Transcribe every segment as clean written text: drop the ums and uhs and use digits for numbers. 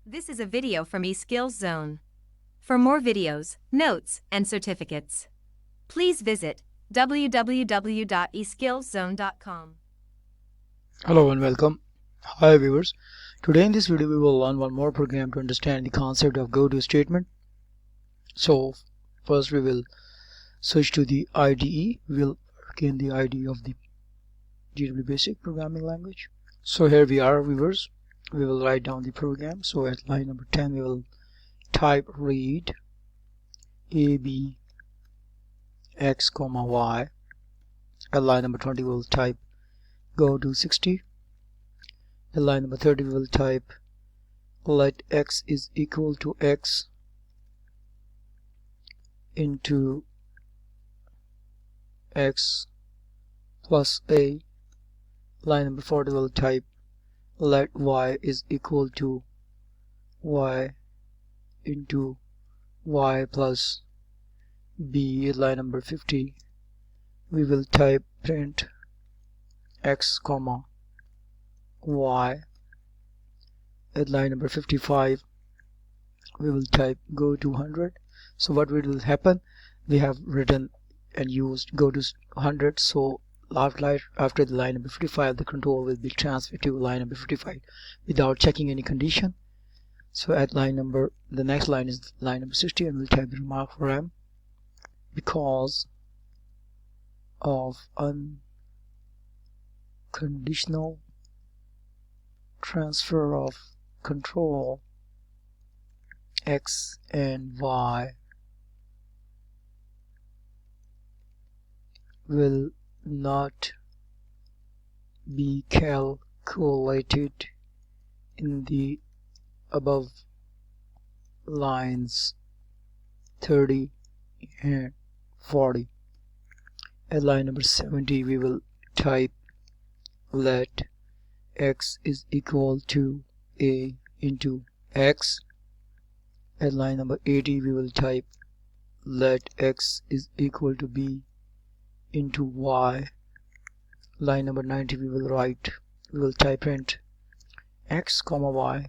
This is a video from eSkills Zone. For more videos, notes, and certificates, please visit www.eskillszone.com. Hello and welcome. Hi viewers. Today in this video we will learn one more program to understand the concept of GOTO statement. So first we will switch to the IDE. We will gain the IDE of the GW Basic Programming Language. So here we are, viewers. We will write down the program. So at line number 10 we will type read a b x comma y. At line number 20 we will type go to 60. At line number 30 we will type let x is equal to x into x plus a. Line number 40 we will type let y is equal to y into y plus b. At line number 50 we will type print x comma y. At line number 55 we will type go to 100. So what will happen, we have written and used go to 100, so after the line number 55 the control will be transferred to line number 55 without checking any condition. So at the next line is line number 60, and we'll type the remark for m. Because of unconditional transfer of control x and y will not be calculated in the above lines 30 and 40. At line number 70 we will type let x is equal to a into x. At line number 80 we will type let x is equal to b into y. Line number 90 we will type print x comma y.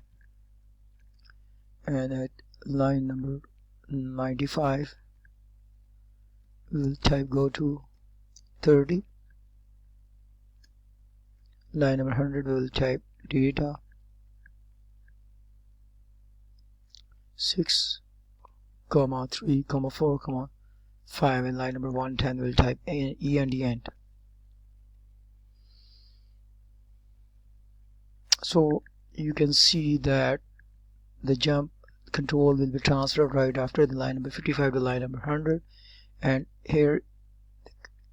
And at line number 95 we will type go to 30. Line number 100 we will type data 6 comma 3 comma 4 comma 5, and line number 110 will type e and the end. So you can see that the jump control will be transferred right after the line number 55 to line number 100, and here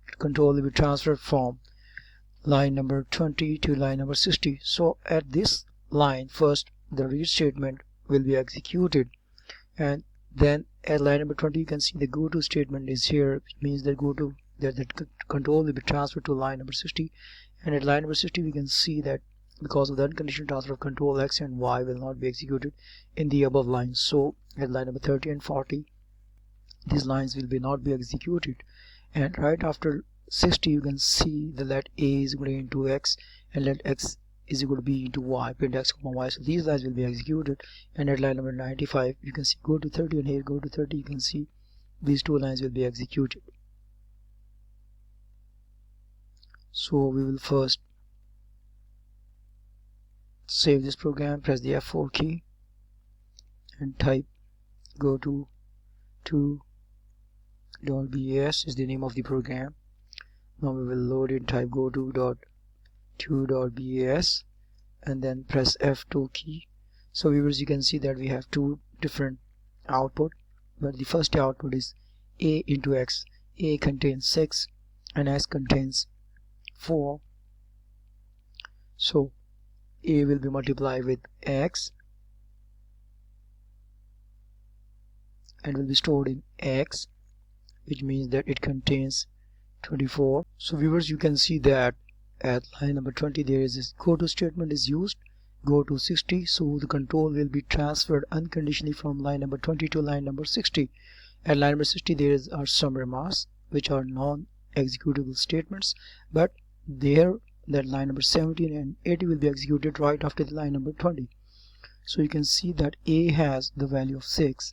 the control will be transferred from line number 20 to line number 60. So at this line first the read statement will be executed, and then at line number 20 you can see the go to statement is here, which means that the control will be transferred to line number 60. And at line number 60 we can see that because of the unconditional transfer of control x and y will not be executed in the above lines. So at line number 30 and 40 these lines will not be executed, and right after 60 you can see the let a is equal to into x and let x is equal to b into y, print x comma y. So these lines will be executed, and at line number 95 you can see go to 30, and here go to 30 you can see these two lines will be executed. So we will first save this program, press the F4 key and type go to 2.bas is the name of the program. Now we will load it, type go to 2.bas and then press F2 key. So viewers, you can see that we have two different output, but the first output is a into x. A contains 6 and x contains 4. So a will be multiplied with x and will be stored in x, which means that it contains 24. So viewers, you can see that at line number 20 there is this go to statement is used, go to 60, so the control will be transferred unconditionally from line number 20 to line number 60. At line number 60 there are some remarks which are non-executable statements, but there that line number 17 and 80 will be executed right after the line number 20. So you can see that A has the value of 6,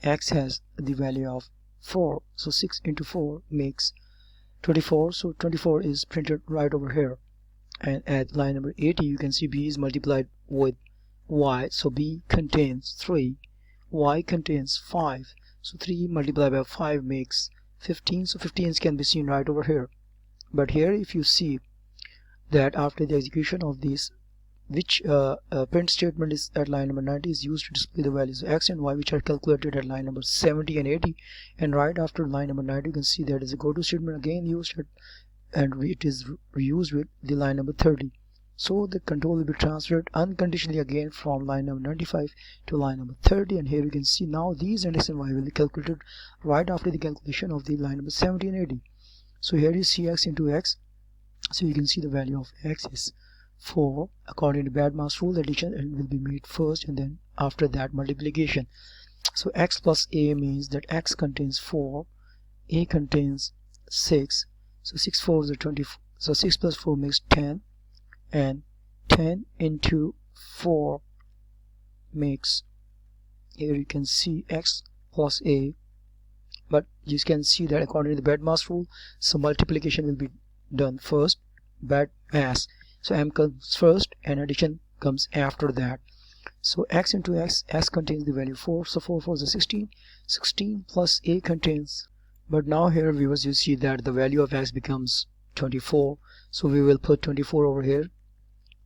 X has the value of 4. So 6 into 4 makes 24. So 24 is printed right over here. And at line number 80 you can see B is multiplied with Y. So B contains 3, Y contains 5. So 3 multiplied by 5 makes 15. So 15 can be seen right over here. But here if you see that after the execution of this, which print statement is at line number 90 is used to display the values of X and Y, which are calculated at line number 70 and 80, and right after line number 90 you can see there is a GOTO statement again used and it is reused with the line number 30. So the control will be transferred unconditionally again from line number 95 to line number 30, and here you can see now these and X and Y will be calculated right after the calculation of the line number 70 and 80. So here you see X into X. So you can see the value of X is 4. According to Badma's rule, addition will be made first and then after that multiplication. So X plus A means that X contains 4, A contains 6. So 6 4s are 24. So 6 plus 4 makes 10, and 10 into 4 makes, here you can see X plus A, but you can see that according to the Badma's rule, so multiplication will be done first, Badmas. So M comes first and addition comes after that. So X into X, X contains the value 4, so 4 4 is 16. 16 plus A contains, but now here viewers you see that the value of X becomes 24. So we will put 24 over here.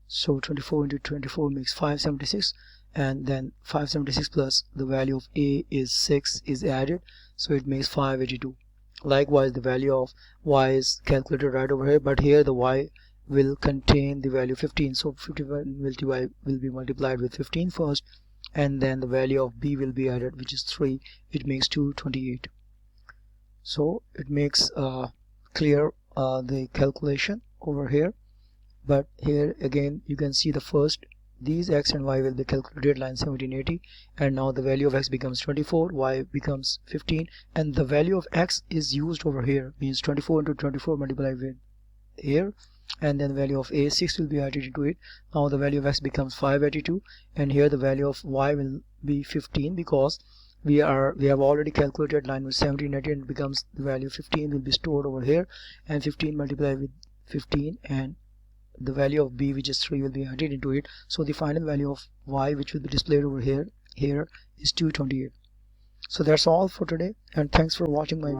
So 24 into 24 makes 576, and then 576 plus the value of A is 6 is added, so it makes 582. Likewise the value of Y is calculated right over here, but here the Y will contain the value 15. So 51 will be multiplied with 15 first, and then the value of B will be added, which is 3. It makes 228. So it makes clear the calculation over here. But here again you can see the first, these X and Y will be calculated line 1780, and now the value of X becomes 24, Y becomes 15, and the value of X is used over here, means 24 into 24 multiplied with here, and then the value of A 6 will be added into it. Now the value of X becomes 582, and here the value of Y will be 15 because we have already calculated line with 1780, and it becomes the value 15 will be stored over here, and 15 multiplied with 15, and the value of B, which is 3, will be added into it. So the final value of Y, which will be displayed over here is 228. So that's all for today, and thanks for watching my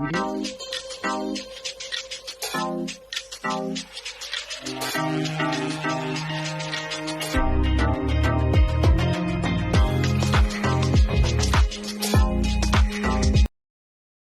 video.